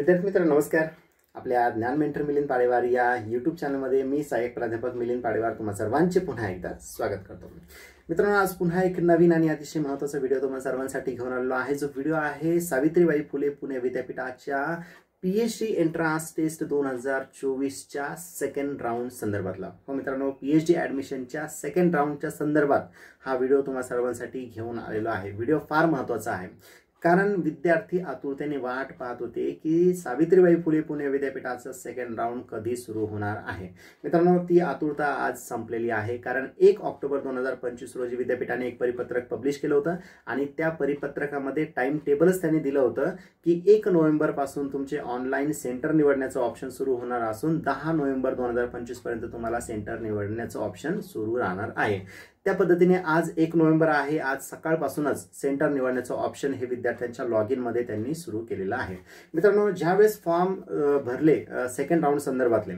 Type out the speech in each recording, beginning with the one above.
विद्यार्थी मित्रांनो नमस्कार। आपल्या ज्ञान मेंटर मिलिंद पाडेवार या यूट्यूब चॅनलमध्ये मी सहाय्यक प्राध्यापक मिलिंद पाडेवार तुम्हा सर्वांचे पुन्हा एकदा स्वागत करतो। मित्रांनो आज पुन्हा एक नवीन आणि अतिशय महत्त्वाचा व्हिडिओ तुम्हा सर्वांसाठी घेऊन आलेलो आहे। जो व्हिडिओ आहे सावित्रीबाई फुले पुणे विद्यापीठाच्या पीएचडी एंट्रन्स टेस्ट 2024 च्या सेकंड राउंड संदर्भातला। हो मित्रांनो, पीएचडी ॲडमिशनच्या सेकंड राउंडच्या संदर्भात हा व्हिडिओ तुम्हा सर्वांसाठी घेऊन आलेलो आहे। व्हिडिओ फार महत्त्वाचा आहे कारण विद्यार्थी आतुरतेने वाट पाहत होते की सावित्रीबाई फुले पुणे विद्यापीठाचा सेकंड राउंड कधी सुरू होणार आहे। मित्रांनो, ती आतुरता आज संपलेली आहे कारण 1 ऑक्टोबर 2025 रोजी विद्यापीठाने एक परिपत्रक पब्लिश केलं होतं आणि त्या परिपत्रकामध्ये टाइम टेबलच त्यांनी दिलं होतं की 1 नोव्हेंबर पासून तुमचे ऑनलाईन सेंटर निवडण्याचं ऑप्शन सुरू होणार असून 10 नोव्हेंबर 2025 पर्यंत तुम्हाला सेंटर निवडण्याचं ऑप्शन सुरू राहणार आहे। त्या पद्धतीने आज 1 नोव्हेंबर आहे। आज सकाळपासूनच सेंटर निवडण्याचं ऑप्शन हे विद्यार्थ्यांच्या लॉग इन मध्ये त्यांनी सुरू केलेलं आहे। मित्रांनो, ज्यावेळेस फॉर्म भरले सेकंड राउंड संदर्भातले,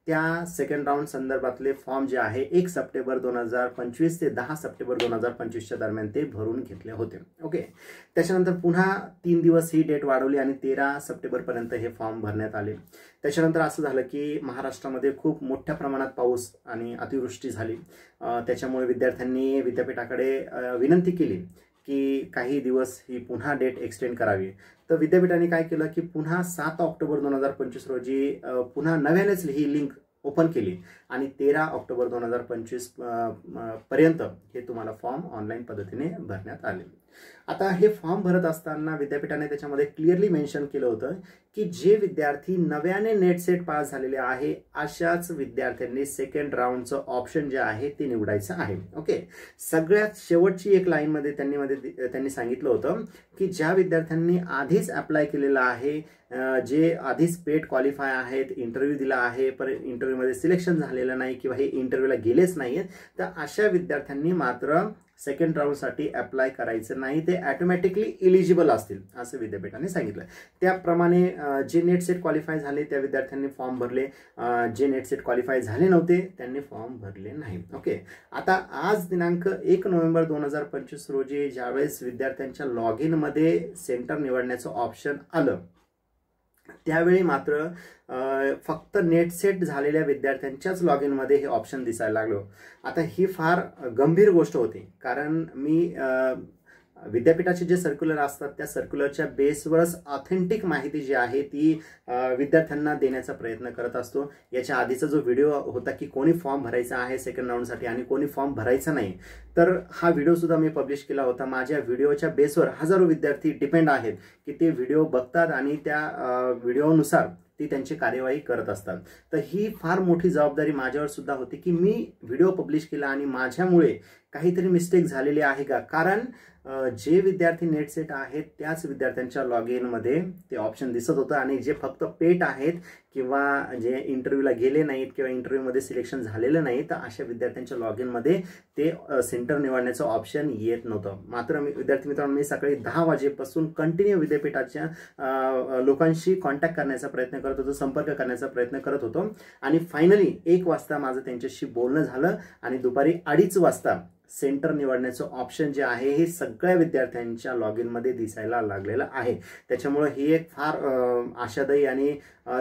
त्या सेकंड राउंड संदर्भातले फॉर्म जे आहे 1 सप्टेंबर 2025 ते 10 सप्टेंबर 2025 च्या दरम्यान ते भरून घेतले होते। ओके, त्याच्यानंतर पुन्हा 3 दिवस ही डेट वाढवली आणि 13 सप्टेंबर पर्यंत हे फॉर्म भरण्यात आले। त्याच्यानंतर असं झालं की महाराष्ट्रामध्ये खूप मोठ्या प्रमाणात पाऊस आणि अतिवृष्टी झाली। त्याच्यामुळे विद्यार्थ्यांनी विद्यापीठाकडे विनंती केली की काही दिवस ही पुन्हा डेट एक्सटेंड करावी। तर विद्यापीठाने काय केलं की पुन्हा 7 ऑक्टोबर 2025 रोजी पुन्हा नव्यानेच ही लिंक ओपन केली आणि 13 ऑक्टोबर 2025 पर्यंत हे तुम्हाला फॉर्म ऑनलाईन पद्धतीने भरण्यात आले। आता हे फॉर्म भरत असताना विद्यापीठाने त्याच्यामध्ये क्लिअरली मेन्शन केलं होतं की जे विद्यार्थी नव्याने नेट सेट पास झालेले आहे अशाच विद्यार्थ्यांनी सेकंड राउंडचं ऑप्शन जे आहे ते निवडायचं आहे। ओके, सगळ्यात शेवटची एक लाईन मध्ये त्यांनी सांगितलं होतं की ज्या विद्यार्थ्यांनी आधीच अप्लाय केलेला आहे, जे आधीच पेट क्वालिफाय आहेत, इंटरव्ह्यू दिला आहे पण इंटरव्ह्यूमध्ये सिलेक्शन झालेलं नाही किंवा हे इंटरव्ह्यूला गेलेच नाहीत, तर अशा विद्यार्थ्यांनी मात्र सेकंड राउंडसाठी अप्लाय करायचं नाही, ते ऑटोमॅटिकली इलिजिबल असतील असं विद्यापीठाने सांगितलं। त्याप्रमाणे जे नेट सेट क्वालिफाय झाले त्या विद्यार्थ्यांनी फॉर्म भरले, जे नेट सेट क्वालिफाय झाले नव्हते त्यांनी फॉर्म भरले नाही। ओके, आता आज दिनांक 1 नोव्हेंबर 2025 रोजी ज्यावेळेस विद्यार्थ्यांच्या लॉग इन मध्ये सेंटर निवडण्याचं ऑप्शन आलं त्यावेळी मात्र फक्त नेट सेट झालेल्या विद्यार्थ्यांच्याच लॉग इन मध्ये हे ऑप्शन दिसायला लागलो। आता ही फार गंभीर गोष्ट होती कारण मी विद्यापीठाचे जे सर्क्युलर असतात त्या सर्क्युलरच्या बेसवरच ऑथेंटिक माहिती जी आहे ती विद्यार्थ्यांना देण्याचा प्रयत्न करत असतो। याच्या आधीचा जो व्हिडिओ होता की कोणी फॉर्म भरायचा आहे सेकंड राउंडसाठी आणि कोणी फॉर्म भरायचा नाही, तर हा व्हिडिओ सुद्धा मी पब्लिश केला होता। माझ्या व्हिडिओच्या बेसवर हजारो विद्यार्थी डिपेंड आहेत की ते व्हिडिओ बघतात आणि त्या व्हिडिओनुसार ती त्यांची कार्यवाही करत असतात। तर ही फार मोठी जबाबदारी माझ्यावर सुद्धा होती की मी व्हिडिओ पब्लिश केला आणि माझ्यामुळे काहीतरी मिस्टेक झालेली आहे का, कारण जे विद्यार्थी नेट सेट आहेत त्याच विद्यार्थ्यांच्या लॉग इन मध्ये ते ऑप्शन दिसत होतं आणि जे फक्त पेट आहेत किंवा जे इंटरव्ह्यूला गेले नाहीत किंवा इंटरव्ह्यूमध्ये सिलेक्शन झालेलं नाही, तर अशा विद्यार्थ्यांच्या लॉग इन मध्ये ते सेंटर निवडण्याचं ऑप्शन येत नव्हतं। मात्र विद्यार्थी मित्रांनो, मी सकाळी 10 वाजेपासून कंटिन्यू विद्यापीठाच्या लोकांशी कॉन्टॅक्ट करण्याचा प्रयत्न करत होतो, संपर्क करण्याचा प्रयत्न करत होतो आणि फायनली 1 वाजता माझं त्यांच्याशी बोलणं झालं आणि दुपारी 2:30 वाजता सेंटर निवडण्याचं ऑप्शन जे आहे हे सगळ्या विद्यार्थ्यांच्या लॉग इन मध्ये दिसायला लागलेलं आहे। त्याच्यामुळे ही एक फार आशादायी आणि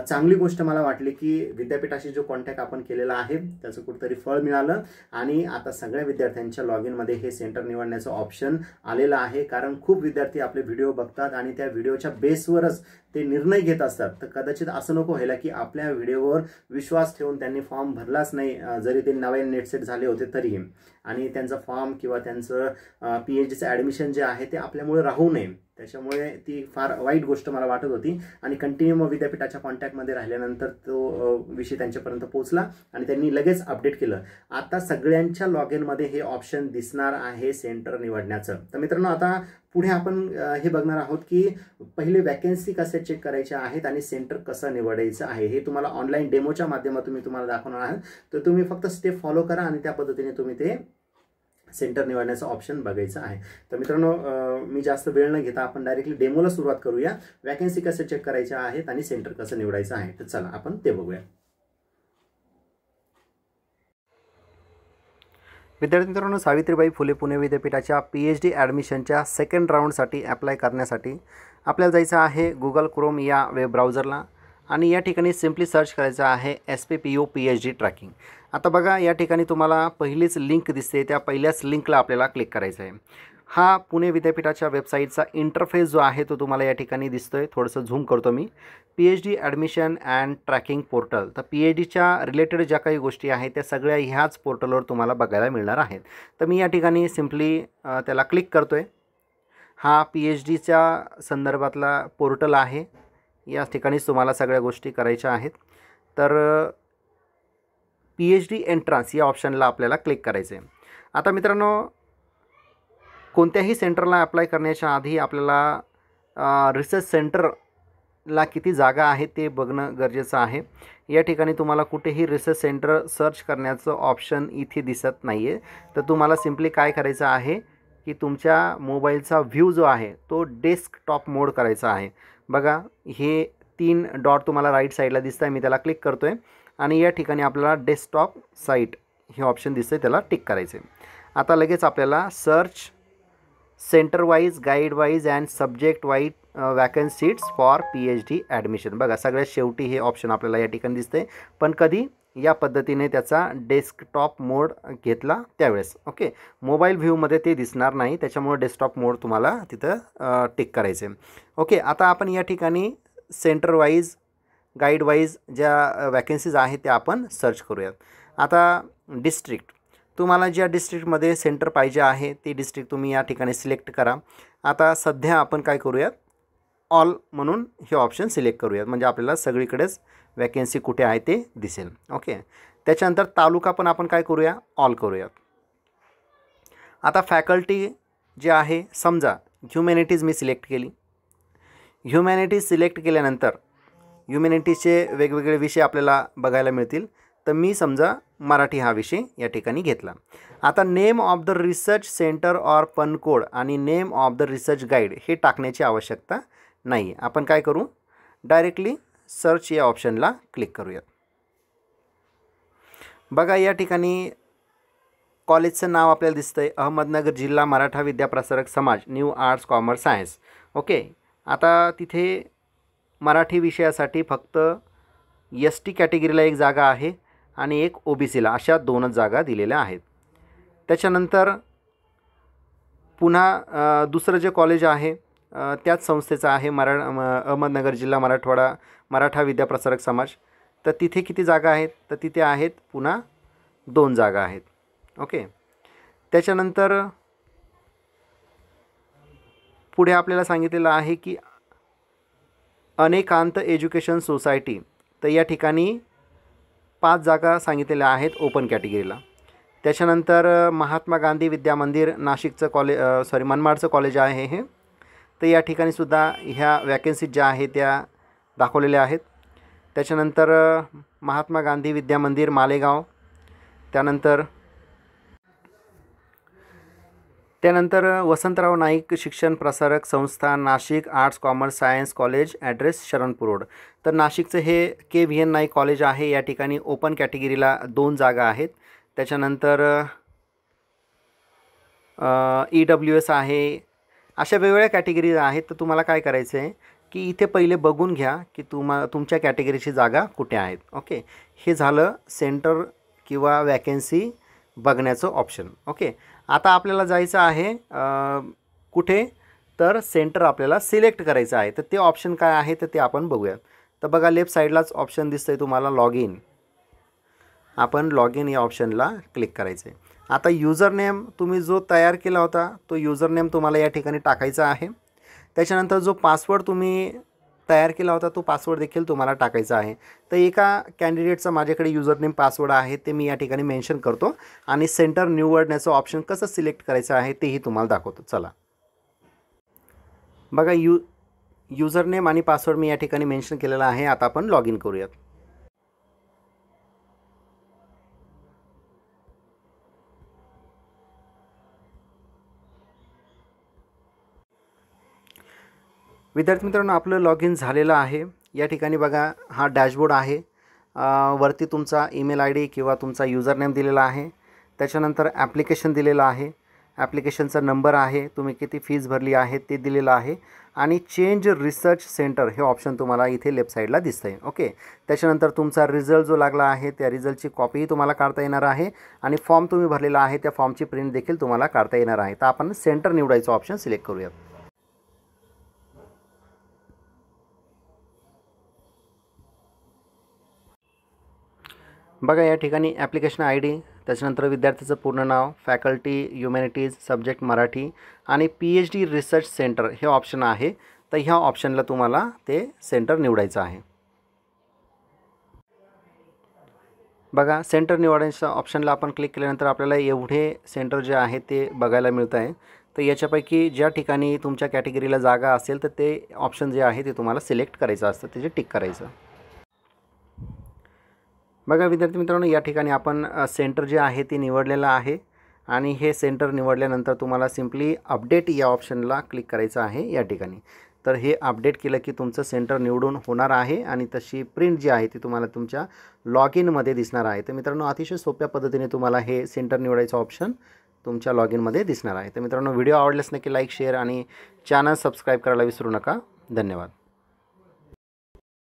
चांगली गोष्ट मला वाटली की विद्यापीठाशी जो कॉन्टॅक्ट आपण केलेला आहे त्याचं कुठेतरी फळ मिळालं आणि आता सगळ्या विद्यार्थ्यांच्या लॉग इन मध्ये हे सेंटर निवडण्याचं ऑप्शन आलेलं आहे। कारण खूप विद्यार्थी आपले व्हिडिओ बघतात आणि त्या व्हिडिओच्या बेसवरच ते निर्णय घेत असतात। तर कदाचित असं नको व्हायला की आपल्या व्हिडिओवर विश्वास ठेवून त्यांनी फॉर्म भरलाच नाही जरी ते नवे नेट सेट झाले होते तरीही, आणि त्यांचा फॉर्म किंवा त्यांचं पीएचडीचं ॲडमिशन जे आहे ते आपल्यामुळे राहू नये, त्याच्यामुळे ती फार वाईट गोष्ट मला वाटत होती। आणि कंटिन्यू मग विद्यापीठाच्या कॉन्टॅक्टमध्ये राहिल्यानंतर तो विषय त्यांच्यापर्यंत पोहोचला आणि त्यांनी लगेच अपडेट केलं। आता सगळ्यांच्या लॉग इन मध्ये हे ऑप्शन दिसणार आहे सेंटर निवडण्याचं। तर मित्रांनो, आता पुढे आपण हे बघणार आहोत की पहिले वॅकन्सी कसे चेक करायच्या आहेत आणि सेंटर कसं निवडायचं आहे हे तुम्हाला ऑनलाईन डेमोच्या माध्यमातून मी तुम्हाला दाखवणार आहे। तर तुम्ही फक्त स्टेप फॉलो करा आणि त्या पद्धतीने तुम्ही ते सेंटर निवडण्याचं ऑप्शन बघायचं आहे। तर मित्रांनो, मी जास्त वेळ न घेता आपण डायरेक्टली डेमोला सुरुवात करूया। वॅकन्सी कसे चेक करायच्या आहेत आणि सेंटर कसं निवडायचं आहे, तर चला आपण ते बघूया। विद्यार्थी मित्रांनो, सावित्रीबाई फुले पुणे विद्यापीठाच्या PhD ॲडमिशनच्या सेकंड राऊंडसाठी ॲप्लाय करण्यासाठी आपल्याला जायचं आहे गुगल क्रोम या वेब ब्राउझरला आणि या ठिकाणी सिम्पली सर्च करायचं आहे SPPU PhD ट्रॅकिंग। आता बघा, या ठिकाणी तुम्हाला पहिलीच लिंक दिसते, त्या पहिल्याच लिंकला आपल्याला क्लिक करायचं आहे। हा पुणे विद्यापीठाच्या वेबसाईटचा इंटरफेस जो आहे तो तुम्हाला या ठिकाणी दिसतोय। थोडंसं झूम करतो मी। PhD admission and tracking portal. तर PhDच्या रिलेटेड ज्या काही गोष्टी आहेत त्या सगळ्या ह्याच पोर्टलवर तुम्हाला बघायला मिळणार आहेत। तर मी या ठिकाणी सिम्पली त्याला क्लिक करतोय। हा PhDच्या संदर्भातला पोर्टल आहे। या ठिकाणीच तुम्हाला सगळ्या गोष्टी करायच्या आहेत। तर PhD एंट्रन्स या ऑप्शनला आपल्याला क्लिक करायचं आहे। आता मित्रांनो, कोणत्याही सेंटरला अप्लाय करण्याच्या आधी आपल्याला रिसर्च सेंटरला किती जागा आहेत ते बघणं गरजेचं आहे। या ठिकाणी तुम्हाला कुठेही रिसर्च सेंटर सर्च करण्याचं ऑप्शन इथे दिसत नाही आहे। तर तुम्हाला सिम्पली काय करायचं आहे की तुमच्या मोबाईलचा व्ह्यू जो आहे तो डेस्कटॉप मोड करायचा आहे। बघा, हे 3 डॉट तुम्हाला राईट साईडला दिसत आहे। मी त्याला क्लिक करतो आहे आणि या ठिकाणी आपल्याला डेस्कटॉप साईट हे ऑप्शन दिसतंय, त्याला टिक करायचं आहे। आता लगेच आपल्याला search centre wise, guide wise and subject wise vacancies for PhD admission. बघा, सगळ्यात शेवटी हे ऑप्शन आपल्याला या ठिकाणी दिसतंय, पण कधी या पद्धतीने त्याचा डेस्कटॉप मोड घेतला त्यावेळेस। ओके, मोबाईल व्ह्यूमध्ये ते दिसणार नाही, त्याच्यामुळे डेस्कटॉप मोड तुम्हाला तिथं टिक करायचे। ओके, आता आपण या ठिकाणी सेंटर वाईज, गाईड वाईज ज्या वॅकन्सीज आहेत त्या आपण सर्च करूयात। आता डिस्ट्रिक्ट, तुम्हाला ज्या डिस्ट्रिक्टमध्ये सेंटर पाहिजे आहे ते डिस्ट्रिक्ट तुम्ही या ठिकाणी सिलेक्ट करा। आता सध्या आपण काय करूयात, ऑल म्हणून हे ऑप्शन सिलेक्ट करूयात, म्हणजे आपल्याला सगळीकडेच वॅकन्सी कुठे आहे ते दिसेल। ओके, त्याच्यानंतर तालुका पण आपण काय करूया, ऑल करूयात। आता फॅकल्टी जे आहे, समजा ह्युमॅनिटीज मी सिलेक्ट केली। ह्युमॅनिटीज सिलेक्ट केल्यानंतर ह्युमॅनिटीजचे वेगवेगळे विषय आपल्याला बघायला मिळतील। तर मी समजा मराठी हा विषय या ठिकाणी घेतला। आता name of the research centre or पन कोड आणि name of the research guide हे टाकण्याची आवश्यकता नाही। आपण काय करू, डायरेक्टली सर्च या ऑप्शनला क्लिक करूयात। बघा, या ठिकाणी कॉलेजचं नाव आपल्याला दिसतंय, अहमदनगर जिल्हा मराठा विद्याप्रसारक समाज, new arts commerce science. Okay, आता तिथे मराठी विषयासाठी फक्त ST कॅटेगरीला एक जागा आहे आणि एक OBCला, अशा 2च जागा दिलेल्या आहेत। त्याच्यानंतर पुन्हा दुसरं जे कॉलेज आहे त्याच संस्थेचं आहे, अहमदनगर जिल्हा मराठा विद्याप्रसारक समाज। तर तिथे किती जागा आहेत, तर तिथे आहेत पुन्हा 2 जागा आहेत। ओके, त्याच्यानंतर पुढे आपल्याला सांगितलेलं आहे की अनेकांत एज्युकेशन सोसायटी, तर या ठिकाणी 5 जागा सांगितलेल्या आहेत ओपन कॅटेगरीला। त्याच्यानंतर महात्मा गांधी विद्या मंदिर, नाशिकचं मनमाडचं कॉलेज आहे हे, तर या ठिकाणीसुद्धा ह्या वॅकन्सीज ज्या आहेत त्या दाखवलेल्या आहेत। त्याच्यानंतर महात्मा गांधी विद्या मंदिर मालेगाव, त्यानंतर वसंतराव नाईक शिक्षण प्रसारक संस्था Nashik, arts commerce science college, address Sharanpur road. तर नाशिकचं हे KVN नाईक कॉलेज आहे, या ठिकाणी ओपन कॅटेगरीला 2 जागा आहेत। त्याच्यानंतर EWS आहे, अशा वेगवेगळ्या कॅटेगरीज आहेत। तर तुम्हाला काय करायचं आहे की इथे पहिले बघून घ्या की तुमच्या कॅटेगरीची जागा कुठे आहेत। ओके, हे झालं सेंटर किंवा वॅकन्सी बघण्याचं ऑप्शन। ओके, आता आपल्याला जायचं आहे कुठे, तर सेंटर आपल्याला सिलेक्ट करायचं आहे। तर ते ऑप्शन काय आहे तर ते आपण बघूयात। तर बघा, लेफ्ट साईडलाच ऑप्शन दिसतंय तुम्हाला लॉग इन। आपण लॉग इन या ऑप्शनला क्लिक करायचं आहे। आता युजर नेम तुम्ही जो तयार केला होता तो युजर नेम तुम्हाला या ठिकाणी टाकायचा आहे। त्याच्यानंतर जो पासवर्ड तुम्ही तयार केला होता तो पासवर्ड देखील तुम्हाला टाकायचा आहे। तर एका कॅन्डिडेटचा माझ्याकडे युजर नेम पासवर्ड आहे ते मी या ठिकाणी मेन्शन करतो आणि सेंटर निवडण्याचं ऑप्शन कसं सिलेक्ट करायचं आहे तेही तुम्हाला दाखवतो। चला बघा, युजर नेम आणि पासवर्ड मी या ठिकाणी मेन्शन केलेला आहे। आता आपण लॉग इन करूयात। विद्यार्थी मित्रांनो, आपलं लॉग इन झालेलं आहे। या ठिकाणी बघा, हा डॅशबोर्ड आहे। वरती तुमचा ईमेल ID किंवा तुमचा युजर नेम दिलेला आहे। त्याच्यानंतर ॲप्लिकेशन दिलेलं आहे, ॲप्लिकेशनचा नंबर आहे, तुम्ही किती फीज भरली आहे ते दिलेलं आहे आणि चेंज रिसर्च सेंटर हे ऑप्शन तुम्हाला इथे लेफ्ट साईडला दिसतं आहे. ओके, त्याच्यानंतर तुमचा रिझल्ट जो लागला आहे त्या रिझल्टची कॉपीही तुम्हाला काढता येणार आहे आणि फॉर्म तुम्ही भरलेला आहे त्या फॉर्मची प्रिंट देखील तुम्हाला काढता येणार आहे. तर आपण सेंटर निवडायचं ऑप्शन सिलेक्ट करूयात. बघा या ठिकाणी ॲप्लिकेशन ID, त्याच्यानंतर विद्यार्थ्याचं पूर्ण नाव, फॅकल्टी ह्युमॅनिटीज, सब्जेक्ट मराठी आणि PhD रिसर्च सेंटर हे ऑप्शन आहे. तर ह्या ऑप्शनला तुम्हाला ते सेंटर निवडायचं आहे. बघा सेंटर निवडायच्या ऑप्शनला आपण क्लिक केल्यानंतर आपल्याला एवढे सेंटर जे आहे ते बघायला मिळत आहे. तर याच्यापैकी ज्या ठिकाणी तुमच्या कॅटेगरीला जागा असेल तर ते ऑप्शन जे आहे ते तुम्हाला सिलेक्ट करायचं असतं, त्याचे टिक करायचं. बघा विद्यार्थी मित्रांनो, या ठिकाणी आपण सेंटर जे आहे ते निवडलेलं आहे आणि हे सेंटर निवडल्यानंतर तुम्हाला सिम्पली अपडेट या ऑप्शनला क्लिक करायचं आहे या ठिकाणी. तर हे अपडेट केलं की तुमचं सेंटर निवडून होणार आहे आणि तशी प्रिंट जी आहे ती तुम्हाला तुमच्या लॉग इनमध्ये दिसणार आहे. तर मित्रांनो अतिशय सोप्या पद्धतीने तुम्हाला हे सेंटर निवडायचं ऑप्शन तुमच्या लॉग इनमध्ये दिसणार आहे. तर मित्रांनो व्हिडिओ आवडल्यास नक्की लाईक, शेअर आणि चॅनल सबस्क्राईब करायला विसरू नका. धन्यवाद.